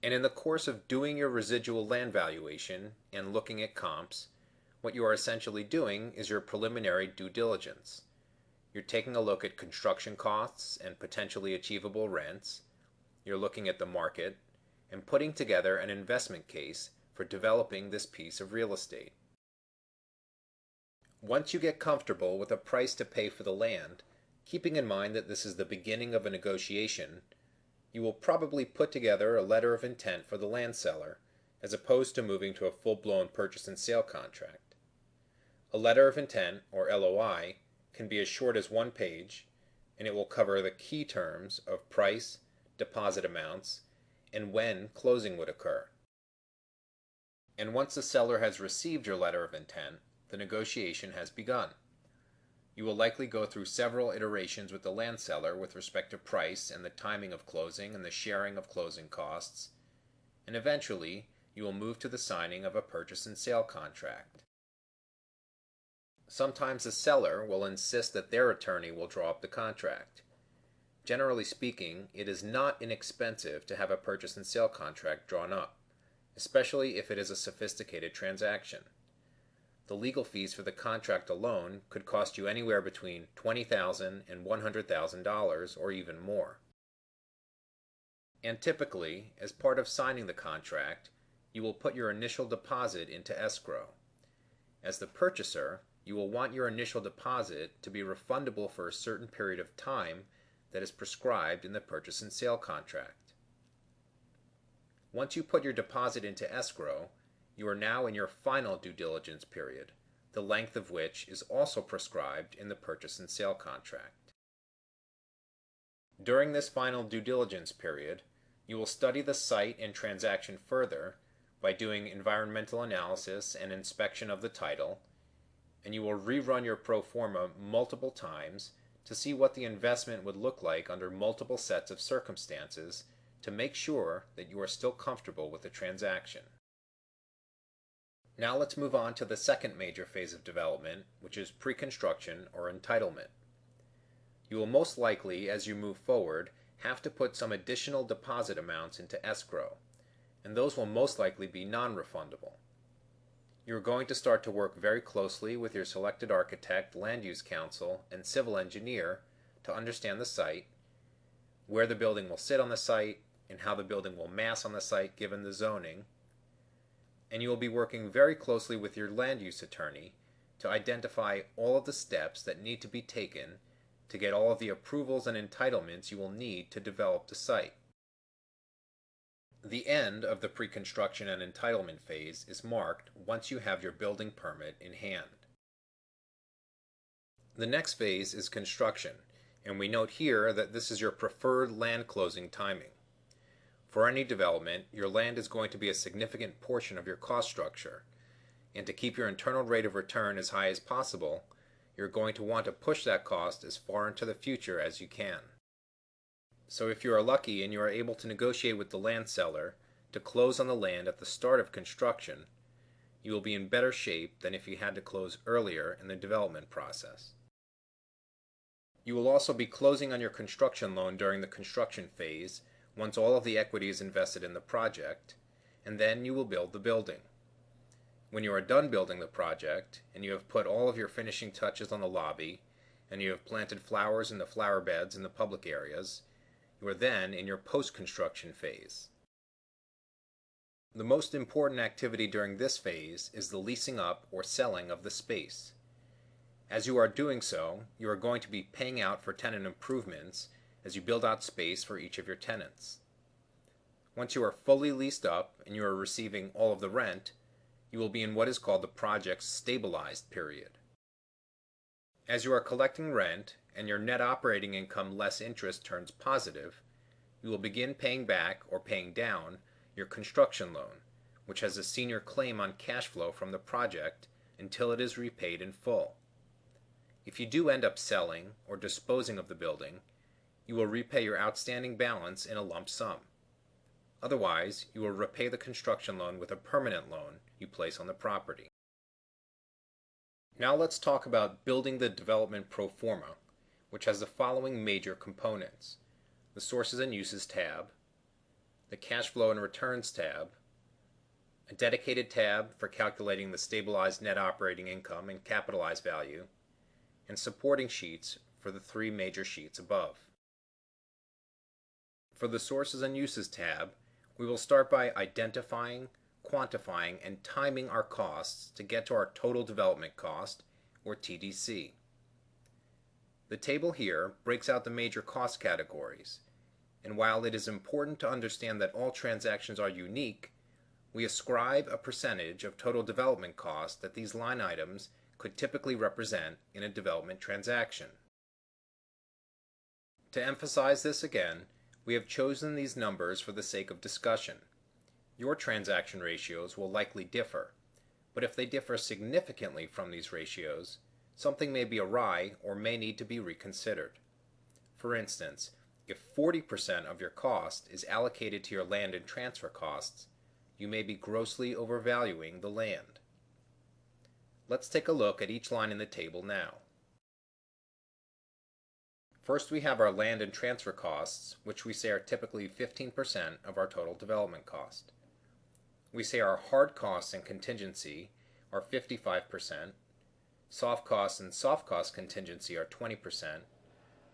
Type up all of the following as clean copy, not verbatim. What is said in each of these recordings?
And in the course of doing your residual land valuation and looking at comps, what you are essentially doing is your preliminary due diligence. You're taking a look at construction costs and potentially achievable rents. You're looking at the market and putting together an investment case for developing this piece of real estate. Once you get comfortable with a price to pay for the land, keeping in mind that this is the beginning of a negotiation, you will probably put together a letter of intent for the land seller, as opposed to moving to a full-blown purchase and sale contract. A letter of intent, or LOI, can be as short as one page, and it will cover the key terms of price, deposit amounts, and when closing would occur. And once the seller has received your letter of intent, the negotiation has begun. You will likely go through several iterations with the land seller with respect to price and the timing of closing and the sharing of closing costs, and eventually you will move to the signing of a purchase and sale contract. Sometimes the seller will insist that their attorney will draw up the contract. Generally speaking, it is not inexpensive to have a purchase and sale contract drawn up, especially if it is a sophisticated transaction. The legal fees for the contract alone could cost you anywhere between $20,000 and $100,000 or even more. And typically, as part of signing the contract, you will put your initial deposit into escrow. As the purchaser, you will want your initial deposit to be refundable for a certain period of time that is prescribed in the purchase and sale contract. Once you put your deposit into escrow, you are now in your final due diligence period, the length of which is also prescribed in the purchase and sale contract. During this final due diligence period, you will study the site and transaction further by doing environmental analysis and inspection of the title, and you will rerun your pro forma multiple times to see what the investment would look like under multiple sets of circumstances to make sure that you are still comfortable with the transaction. Now let's move on to the second major phase of development, which is pre-construction or entitlement. You will most likely, as you move forward, have to put some additional deposit amounts into escrow, and those will most likely be non-refundable. You are going to start to work very closely with your selected architect, land use counsel, and civil engineer to understand the site, where the building will sit on the site, and how the building will mass on the site given the zoning, and you will be working very closely with your land use attorney to identify all of the steps that need to be taken to get all of the approvals and entitlements you will need to develop the site. The end of the pre-construction and entitlement phase is marked once you have your building permit in hand. The next phase is construction, and we note here that this is your preferred land closing timing. For any development, your land is going to be a significant portion of your cost structure, and to keep your internal rate of return as high as possible, you're going to want to push that cost as far into the future as you can. So if you are lucky and you are able to negotiate with the land seller to close on the land at the start of construction, you will be in better shape than if you had to close earlier in the development process. You will also be closing on your construction loan during the construction phase once all of the equity is invested in the project, and then you will build the building. When you are done building the project, and you have put all of your finishing touches on the lobby, and you have planted flowers in the flower beds in the public areas, you are then in your post-construction phase. The most important activity during this phase is the leasing up or selling of the space. As you are doing so, you are going to be paying out for tenant improvements as you build out space for each of your tenants. Once you are fully leased up and you are receiving all of the rent, you will be in what is called the project's stabilized period. As you are collecting rent and your net operating income less interest turns positive, you will begin paying back or paying down your construction loan, which has a senior claim on cash flow from the project until it is repaid in full. If you do end up selling or disposing of the building, you will repay your outstanding balance in a lump sum. Otherwise, you will repay the construction loan with a permanent loan you place on the property. Now let's talk about building the development pro forma, which has the following major components: the Sources and Uses tab, the Cash Flow and Returns tab, a dedicated tab for calculating the stabilized net operating income and capitalized value, and supporting sheets for the three major sheets above. For the Sources and Uses tab, we will start by identifying, quantifying, and timing our costs to get to our total development cost, or TDC. The table here breaks out the major cost categories, and while it is important to understand that all transactions are unique, we ascribe a percentage of total development cost that these line items could typically represent in a development transaction. To emphasize this again, we have chosen these numbers for the sake of discussion. Your transaction ratios will likely differ, but if they differ significantly from these ratios, something may be awry or may need to be reconsidered. For instance, if 40% of your cost is allocated to your land and transfer costs, you may be grossly overvaluing the land. Let's take a look at each line in the table now. First, we have our land and transfer costs, which we say are typically 15% of our total development cost. We say our hard costs and contingency are 55%, soft costs and soft cost contingency are 20%,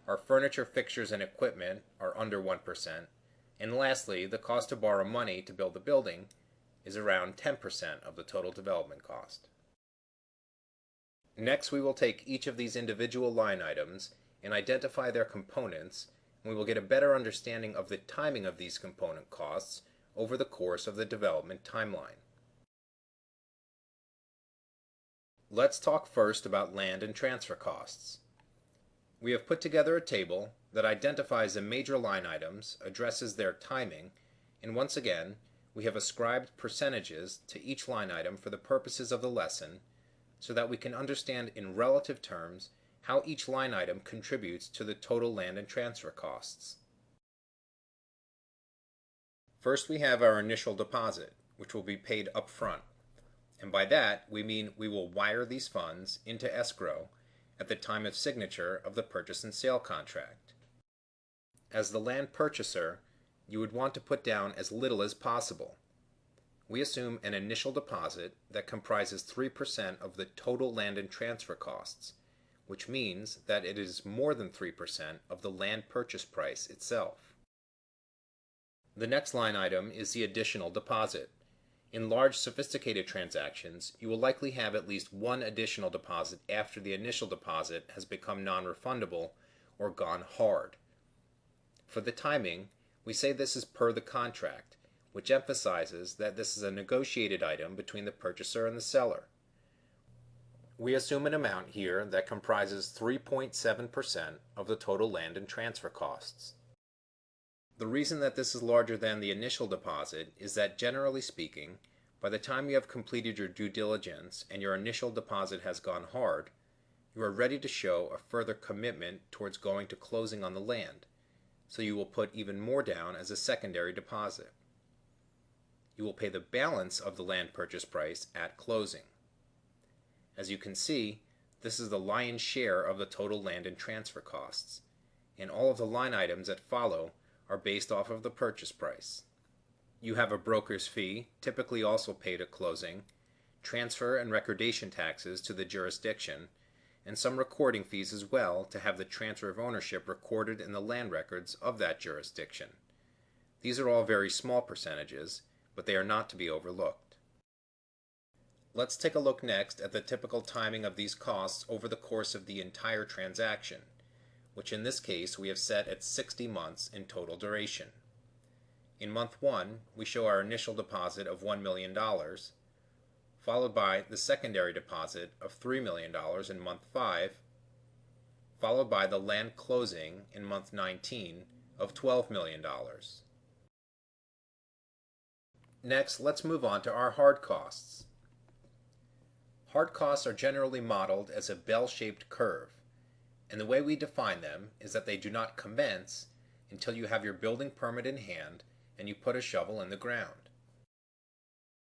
our furniture, fixtures, and equipment are under 1%, and lastly, the cost to borrow money to build the building is around 10% of the total development cost. Next, we will take each of these individual line items and identify their components, and we will get a better understanding of the timing of these component costs over the course of the development timeline. Let's talk first about land and transfer costs. We have put together a table that identifies the major line items, addresses their timing, and once again, we have ascribed percentages to each line item for the purposes of the lesson so that we can understand in relative terms how each line item contributes to the total land and transfer costs. First, we have our initial deposit, which will be paid up front. And by that, we mean we will wire these funds into escrow at the time of signature of the purchase and sale contract. As the land purchaser, you would want to put down as little as possible. We assume an initial deposit that comprises 3% of the total land and transfer costs, which means that it is more than 3% of the land purchase price itself. The next line item is the additional deposit. In large sophisticated transactions, you will likely have at least one additional deposit after the initial deposit has become non-refundable or gone hard. For the timing, we say this is per the contract, which emphasizes that this is a negotiated item between the purchaser and the seller. We assume an amount here that comprises 3.7% of the total land and transfer costs. The reason that this is larger than the initial deposit is that, generally speaking, by the time you have completed your due diligence and your initial deposit has gone hard, you are ready to show a further commitment towards going to closing on the land, so you will put even more down as a secondary deposit. You will pay the balance of the land purchase price at closing. As you can see, this is the lion's share of the total land and transfer costs, and all of the line items that follow are based off of the purchase price. You have a broker's fee, typically also paid at closing, transfer and recordation taxes to the jurisdiction, and some recording fees as well to have the transfer of ownership recorded in the land records of that jurisdiction. These are all very small percentages, but they are not to be overlooked. Let's take a look next at the typical timing of these costs over the course of the entire transaction, which in this case we have set at 60 months in total duration. In month 1, we show our initial deposit of $1 million, followed by the secondary deposit of $3 million in month 5, followed by the land closing in month 19 of $12 million. Next, let's move on to our hard costs. Hard costs are generally modeled as a bell-shaped curve, and the way we define them is that they do not commence until you have your building permit in hand and you put a shovel in the ground.